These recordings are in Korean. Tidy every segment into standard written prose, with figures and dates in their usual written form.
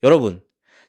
여러분,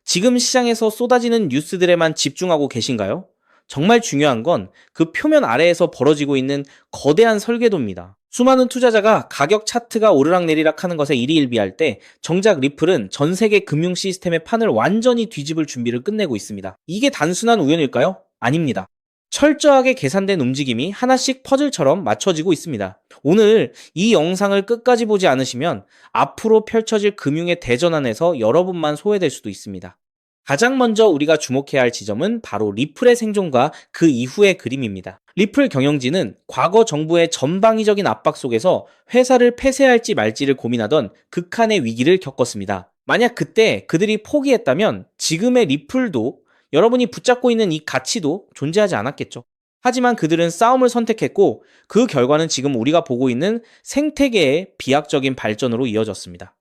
지금 시장에서 쏟아지는 뉴스들에만 집중하고 계신가요? 정말 중요한 건 그 표면 아래에서 벌어지고 있는 거대한 설계도입니다. 수많은 투자자가 가격 차트가 오르락내리락 하는 것에 일희일비할 때 정작 리플은 전 세계 금융 시스템의 판을 완전히 뒤집을 준비를 끝내고 있습니다. 이게 단순한 우연일까요? 아닙니다. 철저하게 계산된 움직임이 하나씩 퍼즐처럼 맞춰지고 있습니다. 오늘 이 영상을 끝까지 보지 않으시면 앞으로 펼쳐질 금융의 대전환에서 여러분만 소외될 수도 있습니다. 가장 먼저 우리가 주목해야 할 지점은 바로 리플의 생존과 그 이후의 그림입니다. 리플 경영진은 과거 정부의 전방위적인 압박 속에서 회사를 폐쇄할지 말지를 고민하던 극한의 위기를 겪었습니다. 만약 그때 그들이 포기했다면 지금의 리플도 여러분이 붙잡고 있는 이 가치도 존재하지 않았겠죠. 하지만 그들은 싸움을 선택했고 그 결과는 지금 우리가 보고 있는 생태계의 비약적인 발전으로 이어졌습니다.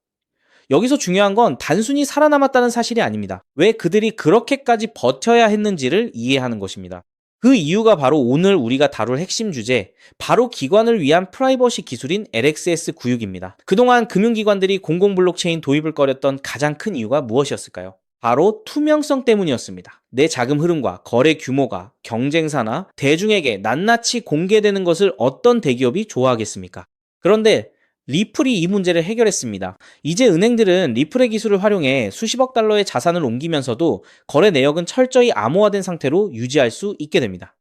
여기서 중요한 건 단순히 살아남았다는 사실이 아닙니다. 왜 그들이 그렇게까지 버텨야 했는지를 이해하는 것입니다. 그 이유가 바로 오늘 우리가 다룰 핵심 주제, 바로 기관을 위한 프라이버시 기술인 LXS96입니다. 그동안 금융기관들이 공공블록체인 도입을 꺼렸던 가장 큰 이유가 무엇이었을까요? 바로 투명성 때문이었습니다. 내 자금 흐름과 거래 규모가 경쟁사나 대중에게 낱낱이 공개되는 것을 어떤 대기업이 좋아하겠습니까? 그런데 리플이 이 문제를 해결했습니다. 이제 은행들은 리플의 기술을 활용해 수십억 달러의 자산을 옮기면서도 거래 내역은 철저히 암호화된 상태로 유지할 수 있게 됩니다.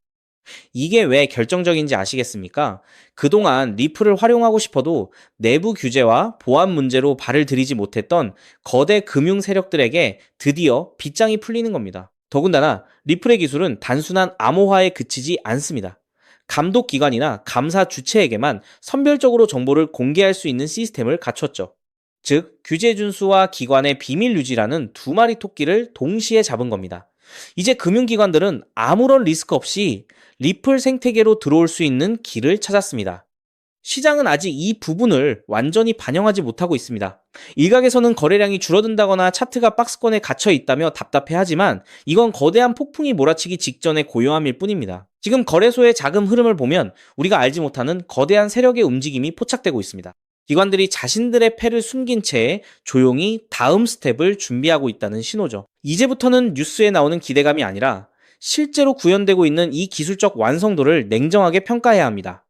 이게 왜 결정적인지 아시겠습니까? 그동안 리플을 활용하고 싶어도 내부 규제와 보안 문제로 발을 들이지 못했던 거대 금융 세력들에게 드디어 빗장이 풀리는 겁니다. 더군다나 리플의 기술은 단순한 암호화에 그치지 않습니다. 감독기관이나 감사 주체에게만 선별적으로 정보를 공개할 수 있는 시스템을 갖췄죠. 즉, 규제 준수와 기관의 비밀 유지라는 두 마리 토끼를 동시에 잡은 겁니다. 이제 금융기관들은 아무런 리스크 없이 리플 생태계로 들어올 수 있는 길을 찾았습니다. 시장은 아직 이 부분을 완전히 반영하지 못하고 있습니다. 일각에서는 거래량이 줄어든다거나 차트가 박스권에 갇혀 있다며 답답해하지만 이건 거대한 폭풍이 몰아치기 직전의 고요함일 뿐입니다. 지금 거래소의 자금 흐름을 보면 우리가 알지 못하는 거대한 세력의 움직임이 포착되고 있습니다. 기관들이 자신들의 패를 숨긴 채 조용히 다음 스텝을 준비하고 있다는 신호죠. 이제부터는 뉴스에 나오는 기대감이 아니라 실제로 구현되고 있는 이 기술적 완성도를 냉정하게 평가해야 합니다.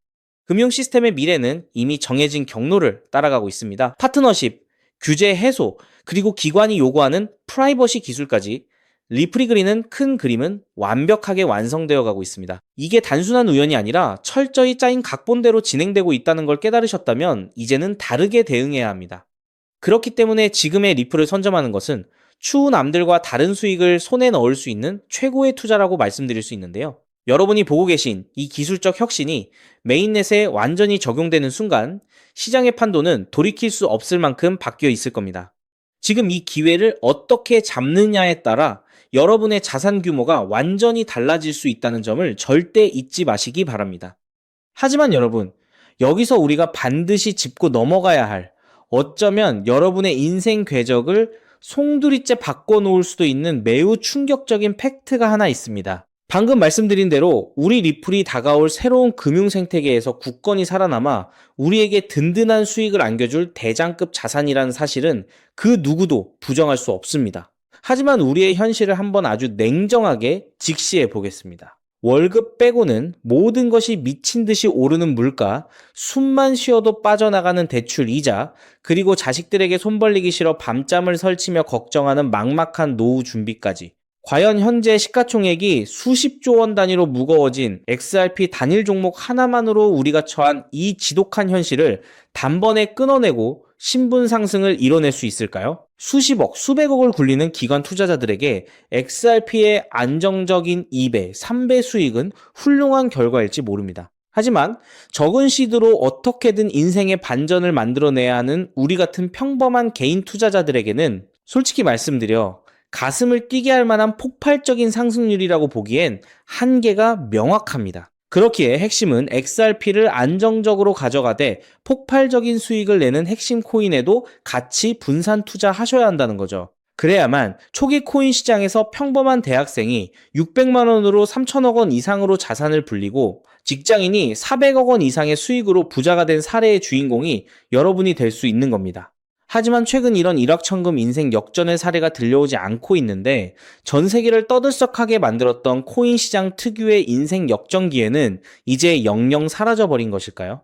금융 시스템의 미래는 이미 정해진 경로를 따라가고 있습니다. 파트너십, 규제 해소, 그리고 기관이 요구하는 프라이버시 기술까지 리플이 그리는 큰 그림은 완벽하게 완성되어 가고 있습니다. 이게 단순한 우연이 아니라 철저히 짜인 각본대로 진행되고 있다는 걸 깨달으셨다면 이제는 다르게 대응해야 합니다. 그렇기 때문에 지금의 리플을 선점하는 것은 추후 남들과 다른 수익을 손에 넣을 수 있는 최고의 투자라고 말씀드릴 수 있는데요. 여러분이 보고 계신 이 기술적 혁신이 메인넷에 완전히 적용되는 순간 시장의 판도는 돌이킬 수 없을 만큼 바뀌어 있을 겁니다. 지금 이 기회를 어떻게 잡느냐에 따라 여러분의 자산 규모가 완전히 달라질 수 있다는 점을 절대 잊지 마시기 바랍니다. 하지만 여러분, 여기서 우리가 반드시 짚고 넘어가야 할, 어쩌면 여러분의 인생 궤적을 송두리째 바꿔놓을 수도 있는 매우 충격적인 팩트가 하나 있습니다. 방금 말씀드린 대로 우리 리플이 다가올 새로운 금융 생태계에서 굳건히 살아남아 우리에게 든든한 수익을 안겨줄 대장급 자산이라는 사실은 그 누구도 부정할 수 없습니다. 하지만 우리의 현실을 한번 아주 냉정하게 직시해 보겠습니다. 월급 빼고는 모든 것이 미친 듯이 오르는 물가, 숨만 쉬어도 빠져나가는 대출 이자, 그리고 자식들에게 손 벌리기 싫어 밤잠을 설치며 걱정하는 막막한 노후 준비까지. 과연 현재 시가총액이 수십조 원 단위로 무거워진 XRP 단일 종목 하나만으로 우리가 처한 이 지독한 현실을 단번에 끊어내고 신분 상승을 이뤄낼 수 있을까요? 수십억, 수백억을 굴리는 기관 투자자들에게 XRP의 안정적인 2배, 3배 수익은 훌륭한 결과일지 모릅니다. 하지만 적은 시드로 어떻게든 인생의 반전을 만들어내야 하는 우리 같은 평범한 개인 투자자들에게는 솔직히 말씀드려 가슴을 뛰게 할 만한 폭발적인 상승률이라고 보기엔 한계가 명확합니다. 그렇기에 핵심은 XRP를 안정적으로 가져가되 폭발적인 수익을 내는 핵심 코인에도 같이 분산 투자하셔야 한다는 거죠. 그래야만 초기 코인 시장에서 평범한 대학생이 600만 원으로 3천억 원 이상으로 자산을 불리고 직장인이 400억 원 이상의 수익으로 부자가 된 사례의 주인공이 여러분이 될 수 있는 겁니다. 하지만 최근 이런 일확천금 인생 역전의 사례가 들려오지 않고 있는데 전 세계를 떠들썩하게 만들었던 코인 시장 특유의 인생 역전 기회는 이제 영영 사라져버린 것일까요?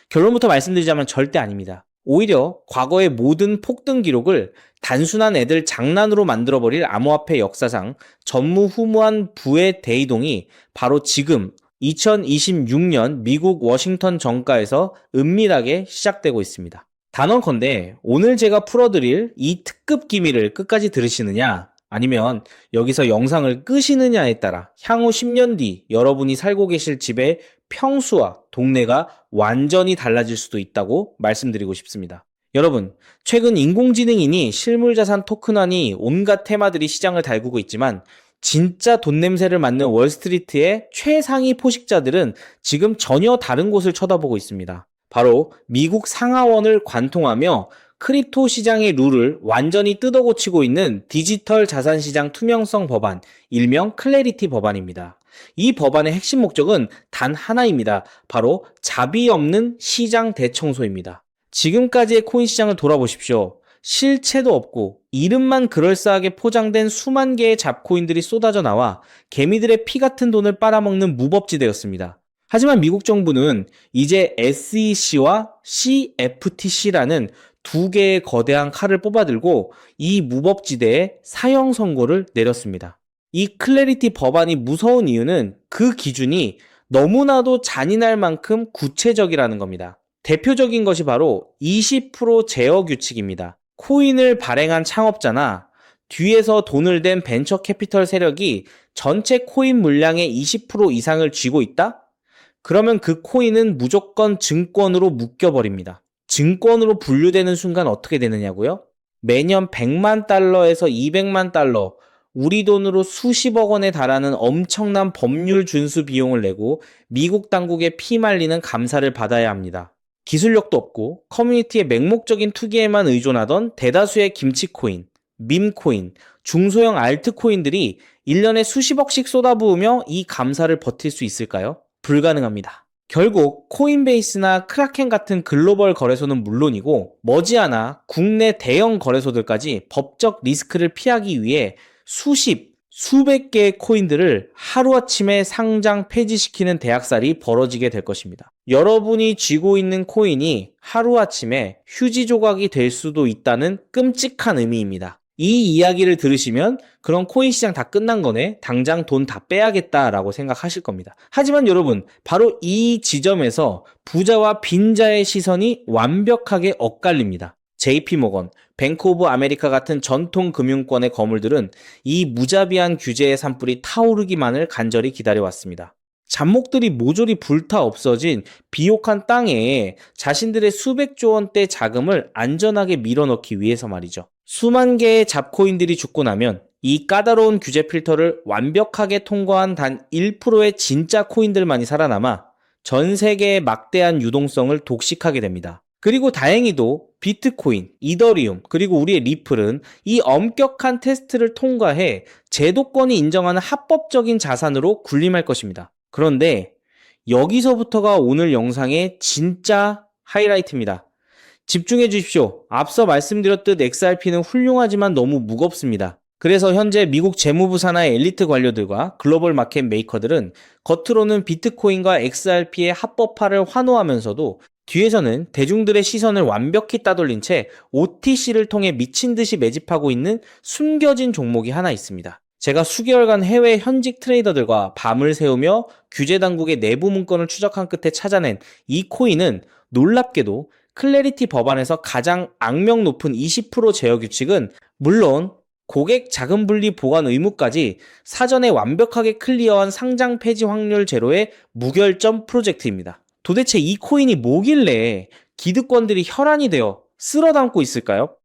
결론부터 말씀드리자면 절대 아닙니다. 오히려 과거의 모든 폭등 기록을 단순한 애들 장난으로 만들어버릴 암호화폐 역사상 전무후무한 부의 대이동이 바로 지금 2026년 미국 워싱턴 정가에서 은밀하게 시작되고 있습니다. 단언컨대 오늘 제가 풀어드릴 이 특급 기밀을 끝까지 들으시느냐 아니면 여기서 영상을 끄시느냐에 따라 향후 10년 뒤 여러분이 살고 계실 집의 평수와 동네가 완전히 달라질 수도 있다고 말씀드리고 싶습니다. 여러분, 최근 인공지능이니 실물자산 토큰화니 온갖 테마들이 시장을 달구고 있지만 진짜 돈 냄새를 맡는 월스트리트의 최상위 포식자들은 지금 전혀 다른 곳을 쳐다보고 있습니다. 바로 미국 상하원을 관통하며 크립토 시장의 룰을 완전히 뜯어고치고 있는 디지털 자산시장 투명성 법안, 일명 클래리티 법안입니다. 이 법안의 핵심 목적은 단 하나입니다. 바로 자비 없는 시장 대청소입니다. 지금까지의 코인 시장을 돌아보십시오. 실체도 없고 이름만 그럴싸하게 포장된 수만 개의 잡코인들이 쏟아져 나와 개미들의 피 같은 돈을 빨아먹는 무법지대였습니다. 하지만 미국 정부는 이제 SEC와 CFTC라는 두 개의 거대한 칼을 뽑아들고 이 무법지대에 사형 선고를 내렸습니다. 이 클래리티 법안이 무서운 이유는 그 기준이 너무나도 잔인할 만큼 구체적이라는 겁니다. 대표적인 것이 바로 20% 제어 규칙입니다. 코인을 발행한 창업자나 뒤에서 돈을 댄 벤처 캐피털 세력이 전체 코인 물량의 20% 이상을 쥐고 있다? 그러면 그 코인은 무조건 증권으로 묶여버립니다. 증권으로 분류되는 순간 어떻게 되느냐고요? 매년 100만 달러에서 200만 달러, 우리 돈으로 수십억 원에 달하는 엄청난 법률 준수 비용을 내고 미국 당국에 피말리는 감사를 받아야 합니다. 기술력도 없고 커뮤니티의 맹목적인 투기에만 의존하던 대다수의 김치코인, 밈코인, 중소형 알트코인들이 1년에 수십억씩 쏟아부으며 이 감사를 버틸 수 있을까요? 불가능합니다. 결국 코인베이스나 크라켄 같은 글로벌 거래소는 물론이고 머지않아 국내 대형 거래소들까지 법적 리스크를 피하기 위해 수백 개의 코인들을 하루아침에 상장 폐지시키는 대학살이 벌어지게 될 것입니다. 여러분이 쥐고 있는 코인이 하루아침에 휴지 조각이 될 수도 있다는 끔찍한 의미입니다. 이 이야기를 들으시면 그런 코인 시장 다 끝난 거네, 당장 돈 다 빼야겠다라고 생각하실 겁니다. 하지만 여러분, 바로 이 지점에서 부자와 빈자의 시선이 완벽하게 엇갈립니다. JP모건, 뱅크 오브 아메리카 같은 전통 금융권의 거물들은 이 무자비한 규제의 산불이 타오르기만을 간절히 기다려왔습니다. 잡목들이 모조리 불타 없어진 비옥한 땅에 자신들의 수백조 원대 자금을 안전하게 밀어넣기 위해서 말이죠. 수만 개의 잡코인들이 죽고 나면 이 까다로운 규제 필터를 완벽하게 통과한 단 1%의 진짜 코인들만이 살아남아 전 세계의 막대한 유동성을 독식하게 됩니다. 그리고 다행히도 비트코인, 이더리움, 그리고 우리의 리플은 이 엄격한 테스트를 통과해 제도권이 인정하는 합법적인 자산으로 군림할 것입니다. 그런데 여기서부터가 오늘 영상의 진짜 하이라이트입니다. 집중해 주십시오. 앞서 말씀드렸듯 XRP는 훌륭하지만 너무 무겁습니다. 그래서 현재 미국 재무부 산하의 엘리트 관료들과 글로벌 마켓 메이커들은 겉으로는 비트코인과 XRP의 합법화를 환호하면서도 뒤에서는 대중들의 시선을 완벽히 따돌린 채 OTC를 통해 미친 듯이 매집하고 있는 숨겨진 종목이 하나 있습니다. 제가 수개월간 해외 현직 트레이더들과 밤을 새우며 규제 당국의 내부 문건을 추적한 끝에 찾아낸 이 코인은 놀랍게도 클래리티 법안에서 가장 악명 높은 20% 제어 규칙은 물론 고객 자금 분리 보관 의무까지 사전에 완벽하게 클리어한 상장 폐지 확률 제로의 무결점 프로젝트입니다. 도대체 이 코인이 뭐길래 기득권들이 혈안이 되어 쓸어 담고 있을까요?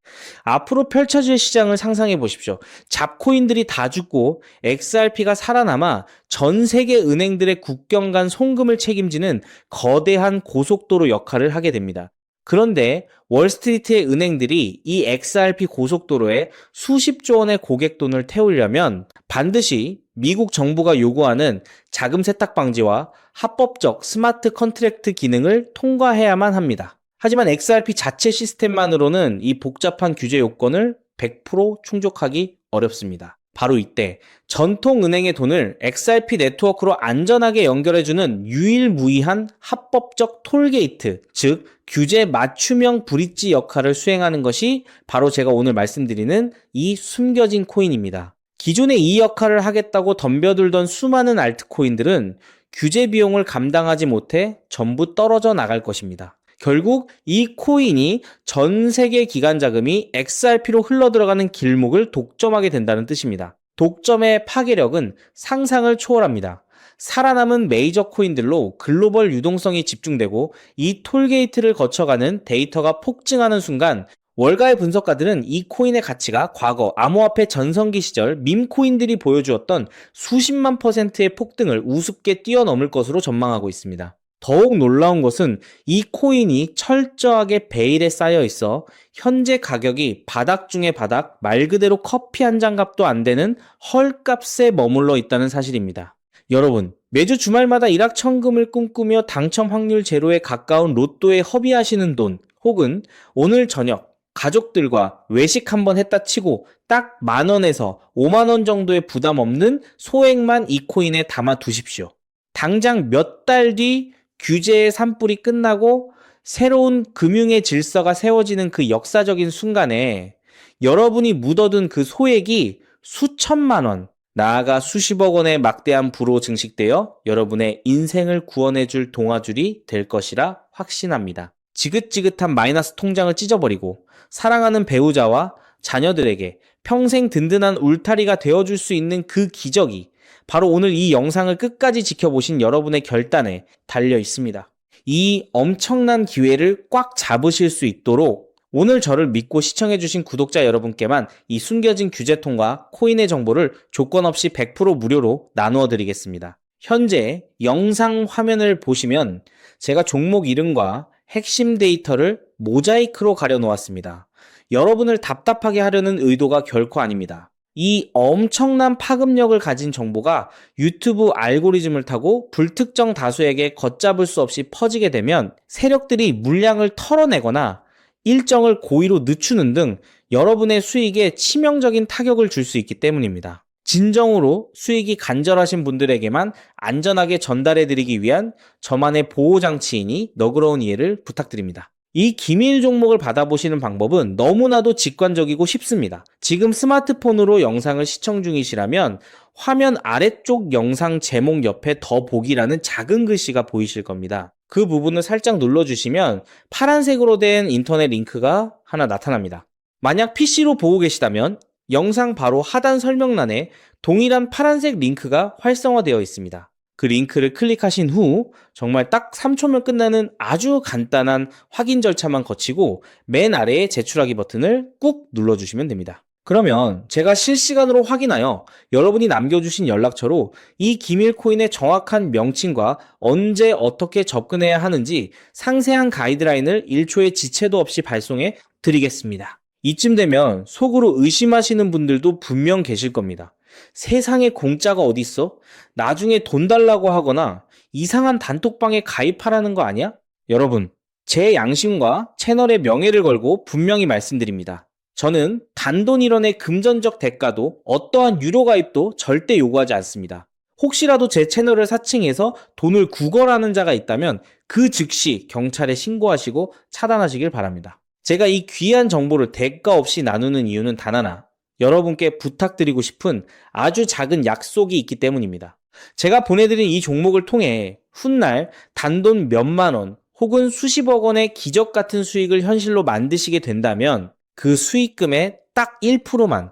앞으로 펼쳐질 시장을 상상해 보십시오. 잡코인들이 다 죽고 XRP가 살아남아 전 세계 은행들의 국경 간 송금을 책임지는 거대한 고속도로 역할을 하게 됩니다. 그런데 월스트리트의 은행들이 이 XRP 고속도로에 수십조 원의 고객 돈을 태우려면 반드시 미국 정부가 요구하는 자금 세탁 방지와 합법적 스마트 컨트랙트 기능을 통과해야만 합니다. 하지만 XRP 자체 시스템만으로는 이 복잡한 규제 요건을 100% 충족하기 어렵습니다. 바로 이때 전통은행의 돈을 XRP 네트워크로 안전하게 연결해주는 유일무이한 합법적 톨게이트, 즉 규제 맞춤형 브릿지 역할을 수행하는 것이 바로 제가 오늘 말씀드리는 이 숨겨진 코인입니다. 기존에 이 역할을 하겠다고 덤벼들던 수많은 알트코인들은 규제 비용을 감당하지 못해 전부 떨어져 나갈 것입니다. 결국 이 코인이 전 세계 기관 자금이 XRP로 흘러들어가는 길목을 독점하게 된다는 뜻입니다. 독점의 파괴력은 상상을 초월합니다. 살아남은 메이저 코인들로 글로벌 유동성이 집중되고 이 톨게이트를 거쳐가는 데이터가 폭증하는 순간 월가의 분석가들은 이 코인의 가치가 과거 암호화폐 전성기 시절 밈코인들이 보여주었던 수십만 %의 폭등을 우습게 뛰어넘을 것으로 전망하고 있습니다. 더욱 놀라운 것은 이 코인이 철저하게 베일에 쌓여 있어 현재 가격이 바닥 중의 바닥, 말 그대로 커피 한 잔 값도 안 되는 헐값에 머물러 있다는 사실입니다. 여러분, 매주 주말마다 일확천금을 꿈꾸며 당첨 확률 제로에 가까운 로또에 허비하시는 돈, 혹은 오늘 저녁 가족들과 외식 한번 했다 치고 딱 10,000원에서 50,000원 정도의 부담 없는 소액만 이 코인에 담아 두십시오. 당장 몇 달 뒤 규제의 산불이 끝나고 새로운 금융의 질서가 세워지는 그 역사적인 순간에 여러분이 묻어둔 그 소액이 수천만 원, 나아가 수십억 원의 막대한 부로 증식되어 여러분의 인생을 구원해줄 동아줄이 될 것이라 확신합니다. 지긋지긋한 마이너스 통장을 찢어버리고 사랑하는 배우자와 자녀들에게 평생 든든한 울타리가 되어줄 수 있는 그 기적이 바로 오늘 이 영상을 끝까지 지켜보신 여러분의 결단에 달려 있습니다. 이 엄청난 기회를 꽉 잡으실 수 있도록 오늘 저를 믿고 시청해주신 구독자 여러분께만 이 숨겨진 규제통과 코인의 정보를 조건 없이 100% 무료로 나누어 드리겠습니다. 현재 영상 화면을 보시면 제가 종목 이름과 핵심 데이터를 모자이크로 가려 놓았습니다. 여러분을 답답하게 하려는 의도가 결코 아닙니다. 이 엄청난 파급력을 가진 정보가 유튜브 알고리즘을 타고 불특정 다수에게 걷잡을 수 없이 퍼지게 되면 세력들이 물량을 털어내거나 일정을 고의로 늦추는 등 여러분의 수익에 치명적인 타격을 줄 수 있기 때문입니다. 진정으로 수익이 간절하신 분들에게만 안전하게 전달해드리기 위한 저만의 보호장치이니 너그러운 이해를 부탁드립니다. 이 기밀 종목을 받아보시는 방법은 너무나도 직관적이고 쉽습니다. 지금 스마트폰으로 영상을 시청 중이시라면 화면 아래쪽 영상 제목 옆에 더 보기라는 작은 글씨가 보이실 겁니다. 그 부분을 살짝 눌러주시면 파란색으로 된 인터넷 링크가 하나 나타납니다. 만약 PC로 보고 계시다면 영상 바로 하단 설명란에 동일한 파란색 링크가 활성화되어 있습니다. 그 링크를 클릭하신 후 정말 딱 3초면 끝나는 아주 간단한 확인 절차만 거치고 맨 아래에 제출하기 버튼을 꾹 눌러주시면 됩니다. 그러면 제가 실시간으로 확인하여 여러분이 남겨주신 연락처로 이 기밀 코인의 정확한 명칭과 언제 어떻게 접근해야 하는지 상세한 가이드라인을 1초의 지체도 없이 발송해 드리겠습니다. 이쯤 되면 속으로 의심하시는 분들도 분명 계실 겁니다. 세상에 공짜가 어딨어? 나중에 돈 달라고 하거나 이상한 단톡방에 가입하라는 거 아니야? 여러분, 제 양심과 채널의 명예를 걸고 분명히 말씀드립니다. 저는 단돈 1원의 금전적 대가도 어떠한 유료 가입도 절대 요구하지 않습니다. 혹시라도 제 채널을 사칭해서 돈을 구걸하는 자가 있다면 그 즉시 경찰에 신고하시고 차단하시길 바랍니다. 제가 이 귀한 정보를 대가 없이 나누는 이유는 단 하나, 여러분께 부탁드리고 싶은 아주 작은 약속이 있기 때문입니다. 제가 보내드린 이 종목을 통해 훗날 단돈 몇만 원 혹은 수십억 원의 기적 같은 수익을 현실로 만드시게 된다면 그 수익금의 딱 1%만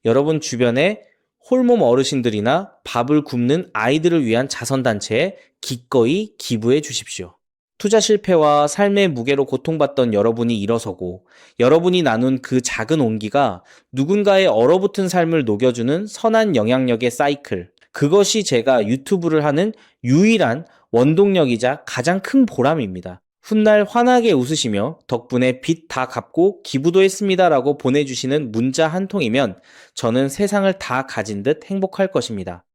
여러분 주변에 홀몸 어르신들이나 밥을 굶는 아이들을 위한 자선단체에 기꺼이 기부해 주십시오. 투자 실패와 삶의 무게로 고통받던 여러분이 일어서고 여러분이 나눈 그 작은 온기가 누군가의 얼어붙은 삶을 녹여주는 선한 영향력의 사이클, 그것이 제가 유튜브를 하는 유일한 원동력이자 가장 큰 보람입니다. 훗날 환하게 웃으시며 덕분에 빚 다 갚고 기부도 했습니다 라고 보내주시는 문자 한 통이면 저는 세상을 다 가진 듯 행복할 것입니다.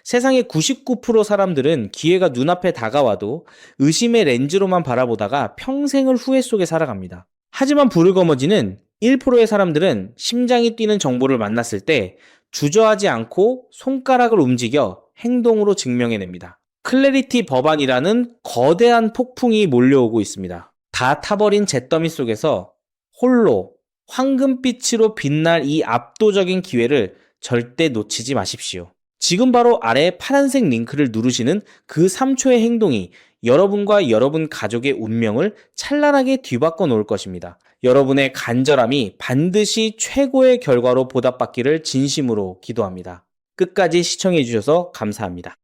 세상의 99% 사람들은 기회가 눈앞에 다가와도 의심의 렌즈로만 바라보다가 평생을 후회 속에 살아갑니다. 하지만 부르거머지는 1%의 사람들은 심장이 뛰는 정보를 만났을 때 주저하지 않고 손가락을 움직여 행동으로 증명해냅니다. 클래리티 법안이라는 거대한 폭풍이 몰려오고 있습니다. 다 타버린 잿더미 속에서 홀로 황금빛으로 빛날 이 압도적인 기회를 절대 놓치지 마십시오. 지금 바로 아래 파란색 링크를 누르시는 그 3초의 행동이 여러분과 여러분 가족의 운명을 찬란하게 뒤바꿔 놓을 것입니다. 여러분의 간절함이 반드시 최고의 결과로 보답받기를 진심으로 기도합니다. 끝까지 시청해 주셔서 감사합니다.